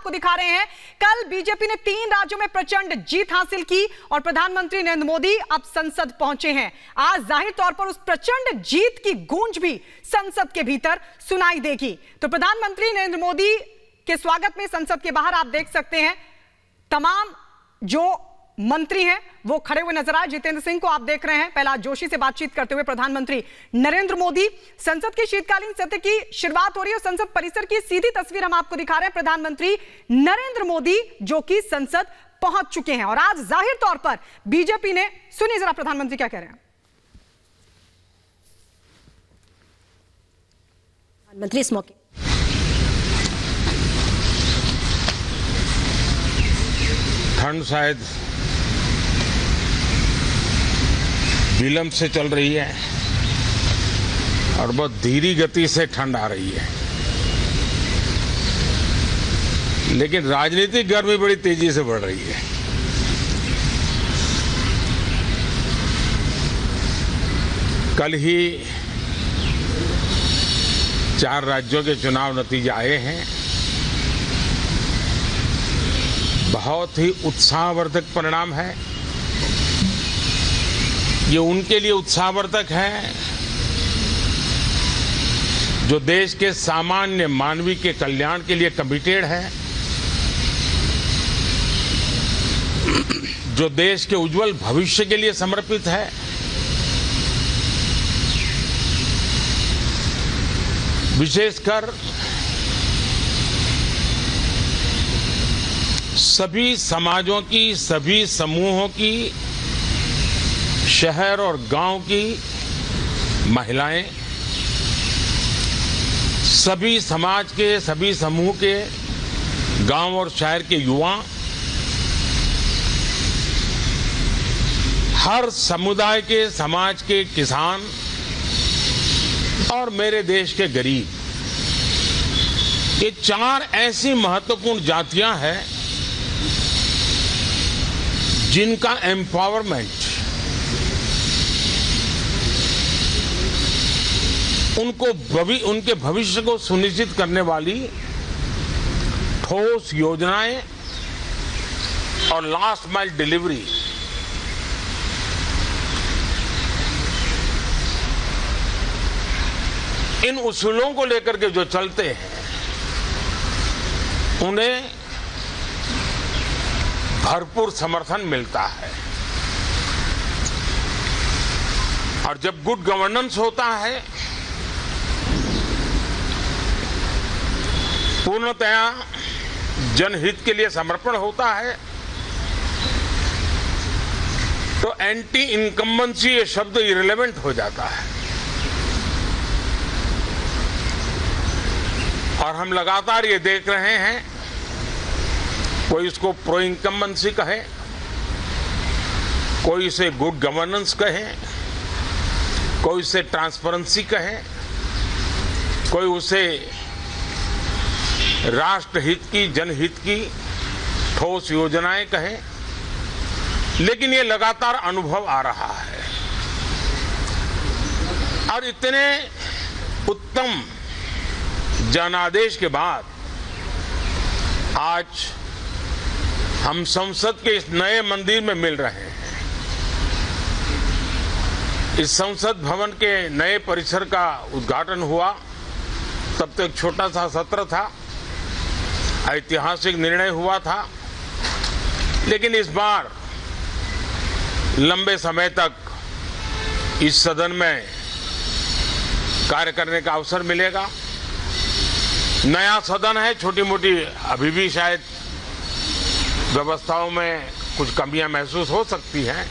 आपको दिखा रहे हैं। कल बीजेपी ने 3 राज्यों में प्रचंड जीत हासिल की और प्रधानमंत्री नरेंद्र मोदी अब संसद पहुंचे हैं। आज जाहिर तौर पर उस प्रचंड जीत की गूंज भी संसद के भीतर सुनाई देगी। तो प्रधानमंत्री नरेंद्र मोदी के स्वागत में संसद के बाहर आप देख सकते हैं तमाम जो मंत्री हैं वो खड़े हुए नजर आए। जितेंद्र सिंह को आप देख रहे हैं प्रहलाद जोशी से बातचीत करते हुए प्रधानमंत्री नरेंद्र मोदी। संसद के शीतकालीन सत्र की शुरुआत हो रही है और संसद परिसर की सीधी तस्वीर हम आपको दिखा रहे हैं। प्रधानमंत्री नरेंद्र मोदी जो कि संसद पहुंच चुके हैं और आज जाहिर तौर पर बीजेपी ने, सुनिए जरा प्रधानमंत्री क्या कह रहे हैं। प्रधानमंत्री इस मौके ठंड शायद विलंब से चल रही है और बहुत धीमी गति से ठंड आ रही है, लेकिन राजनीतिक गर्मी बड़ी तेजी से बढ़ रही है। कल ही 4 राज्यों के चुनाव नतीजे आए हैं। बहुत ही उत्साहवर्धक परिणाम है। ये उनके लिए उत्साहवर्धक है जो देश के सामान्य मानवी के कल्याण के लिए कमिटेड है, जो देश के उज्जवल भविष्य के लिए समर्पित है, विशेषकर सभी समाजों की, सभी समूहों की, शहर और गांव की महिलाएं, सभी समाज के, सभी समूह के, गांव और शहर के युवा, हर समुदाय के, समाज के किसान और मेरे देश के गरीब, ये 4 ऐसी महत्वपूर्ण जातियां हैं जिनका एम्पावरमेंट, उनके भविष्य को सुनिश्चित करने वाली ठोस योजनाएं और लास्ट माइल डिलीवरी, इन उसूलों को लेकर के जो चलते हैं उन्हें भरपूर समर्थन मिलता है। और जब गुड गवर्नेंस होता है, पूर्णतया जनहित के लिए समर्पण होता है, तो एंटी इनकम्बेंसी ये शब्द इरेलेवेंट हो जाता है। और हम लगातार ये देख रहे हैं, कोई इसको प्रो इनकम्बेंसी कहे, कोई इसे गुड गवर्नेंस कहे, कोई इसे ट्रांसपेरेंसी कहे, कोई उसे राष्ट्रहित की, जनहित की ठोस योजनाएं कहें, लेकिन ये लगातार अनुभव आ रहा है। और इतने उत्तम जनादेश के बाद आज हम संसद के इस नए मंदिर में मिल रहे हैं। इस संसद भवन के नए परिसर का उद्घाटन हुआ, तब तो एक छोटा सा सत्र था, ऐतिहासिक निर्णय हुआ था, लेकिन इस बार लंबे समय तक इस सदन में कार्य करने का अवसर मिलेगा। नया सदन है, छोटी मोटी अभी भी शायद व्यवस्थाओं में कुछ कमियां महसूस हो सकती हैं।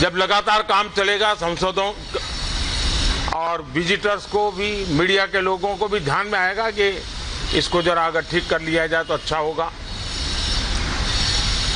जब लगातार काम चलेगा, संसदों और विजिटर्स को भी, मीडिया के लोगों को भी ध्यान में आएगा कि इसको जरा अगर ठीक कर लिया जाए तो अच्छा होगा।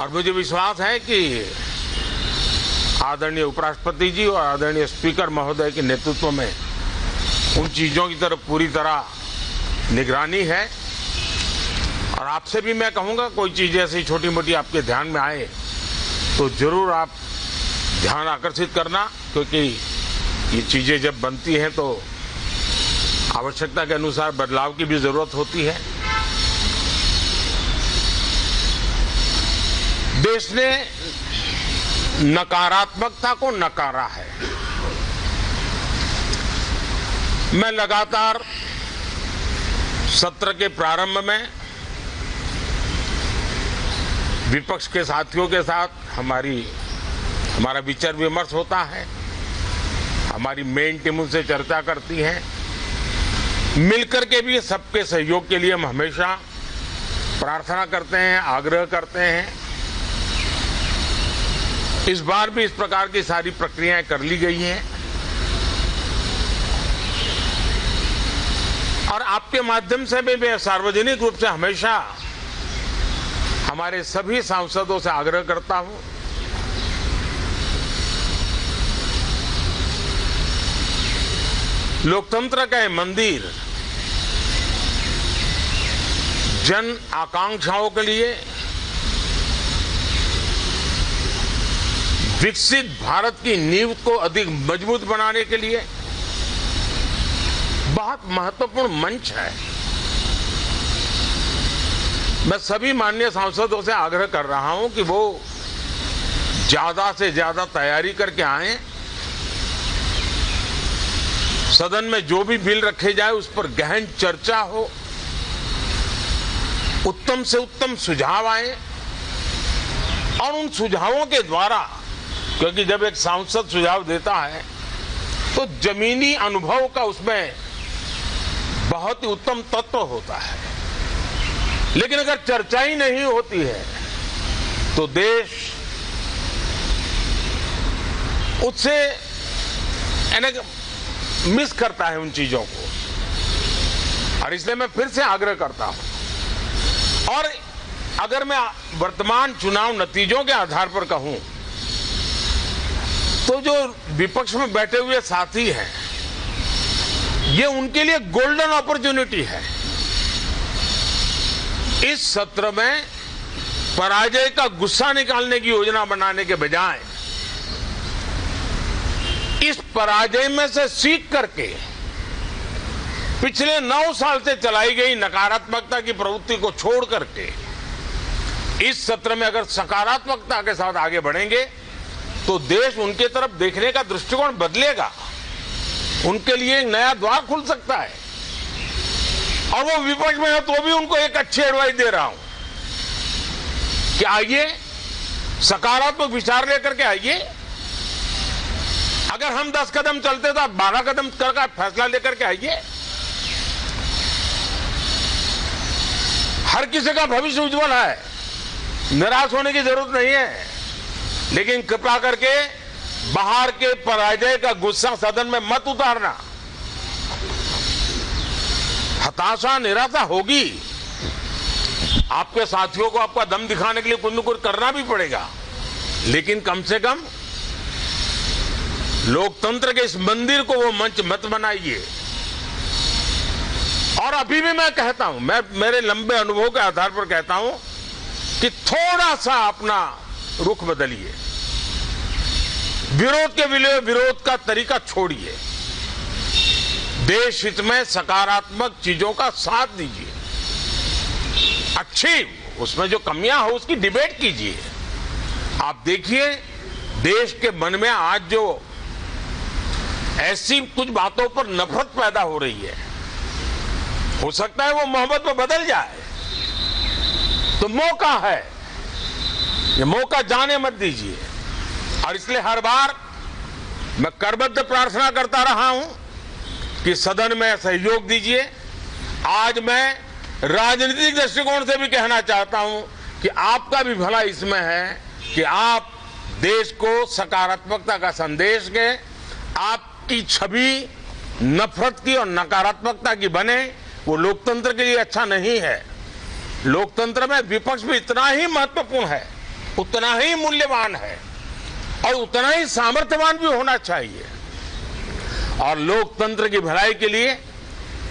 और मुझे विश्वास है कि आदरणीय उपराष्ट्रपति जी और आदरणीय स्पीकर महोदय के नेतृत्व में उन चीज़ों की तरफ पूरी तरह निगरानी है। और आपसे भी मैं कहूँगा, कोई चीज़ ऐसी छोटी मोटी आपके ध्यान में आए तो जरूर आप ध्यान आकर्षित करना, क्योंकि ये चीज़ें जब बनती हैं तो आवश्यकता के अनुसार बदलाव की भी जरूरत होती है। देश ने नकारात्मकता को नकारा है। मैं लगातार सत्र के प्रारंभ में विपक्ष के साथियों के साथ हमारा विचार विमर्श होता है। हमारी मेन टीम उनसे चर्चा करती है। मिलकर के भी सबके सहयोग के लिए हम हमेशा प्रार्थना करते हैं, आग्रह करते हैं। इस बार भी इस प्रकार की सारी प्रक्रियाएं कर ली गई हैं और आपके माध्यम से भी मैं सार्वजनिक रूप से हमेशा हमारे सभी सांसदों से आग्रह करता हूं, लोकतंत्र का ये मंदिर जन आकांक्षाओं के लिए, विकसित भारत की नींव को अधिक मजबूत बनाने के लिए बहुत महत्वपूर्ण मंच है। मैं सभी माननीय सांसदों से आग्रह कर रहा हूं कि वो ज्यादा से ज्यादा तैयारी करके आएं। सदन में जो भी बिल रखे जाए उस पर गहन चर्चा हो, उत्तम से उत्तम सुझाव आए और उन सुझावों के द्वारा, क्योंकि जब एक सांसद सुझाव देता है तो जमीनी अनुभव का उसमें बहुत ही उत्तम तत्व होता है। लेकिन अगर चर्चा ही नहीं होती है तो देश उससे मिस करता है उन चीजों को। और इसलिए मैं फिर से आग्रह करता हूं, और अगर मैं वर्तमान चुनाव नतीजों के आधार पर कहूं तो जो विपक्ष में बैठे हुए साथी हैं, ये उनके लिए गोल्डन अपॉर्चुनिटी है। इस सत्र में पराजय का गुस्सा निकालने की योजना बनाने के बजाय इस पराजय में से सीख करके पिछले 9 साल से चलाई गई नकारात्मकता की प्रवृत्ति को छोड़ करके इस सत्र में अगर सकारात्मकता के साथ आगे बढ़ेंगे तो देश उनके तरफ देखने का दृष्टिकोण बदलेगा। उनके लिए एक नया द्वार खुल सकता है। और वो विपक्ष में है तो भी उनको एक अच्छी एडवाइस दे रहा हूं कि आइए, सकारात्मक विचार लेकर के आइए। अगर हम 10 कदम चलते तो 12 कदम करके फैसला लेकर के आइए। हर किसी का भविष्य उज्जवल है, निराश होने की जरूरत नहीं है। लेकिन कृपा करके बाहर के पराजय का गुस्सा सदन में मत उतारना। हताशा, निराशा होगी। आपके साथियों को आपका दम दिखाने के लिए कुछ न कुछ करना भी पड़ेगा, लेकिन कम से कम लोकतंत्र के इस मंदिर को वो मंच मत बनाइए। और अभी भी मैं कहता हूं, मैं मेरे लंबे अनुभव के आधार पर कहता हूं कि थोड़ा सा अपना रुख बदलिए। विरोध के लिए विरोध का तरीका छोड़िए। देश हित में सकारात्मक चीजों का साथ दीजिए। अच्छी, उसमें जो कमियां हो उसकी डिबेट कीजिए। आप देखिए, देश के मन में आज जो ऐसी कुछ बातों पर नफरत पैदा हो रही है, हो सकता है वो मोहब्बत में बदल जाए। तो मौका है, ये मौका जाने मत दीजिए। और इसलिए हर बार मैं करबद्ध प्रार्थना करता रहा हूं कि सदन में सहयोग दीजिए। आज मैं राजनीतिक दृष्टिकोण से भी कहना चाहता हूं कि आपका भी भला इसमें है कि आप देश को सकारात्मकता का संदेश दें। आपकी छवि नफरत की और नकारात्मकता की बने, वो लोकतंत्र के लिए अच्छा नहीं है। लोकतंत्र में विपक्ष भी इतना ही महत्वपूर्ण है, उतना ही मूल्यवान है और उतना ही सामर्थ्यवान भी होना चाहिए। और लोकतंत्र की भलाई के लिए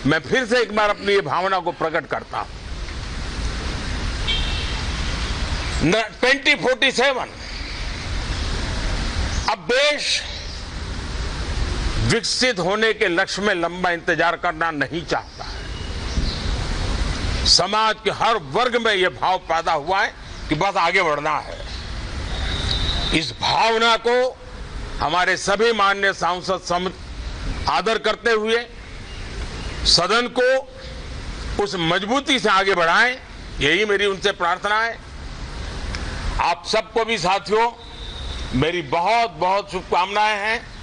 मैं फिर से एक बार अपनी ये भावना को प्रकट करता हूं। 2047 अब देश विकसित होने के लक्ष्य में लंबा इंतजार करना नहीं चाहता है। समाज के हर वर्ग में यह भाव पैदा हुआ है कि बस आगे बढ़ना है। इस भावना को हमारे सभी माननीय सांसद आदर करते हुए सदन को उस मजबूती से आगे बढ़ाएं, यही मेरी उनसे प्रार्थना है। आप सबको भी साथियों मेरी बहुत बहुत शुभकामनाएं हैं।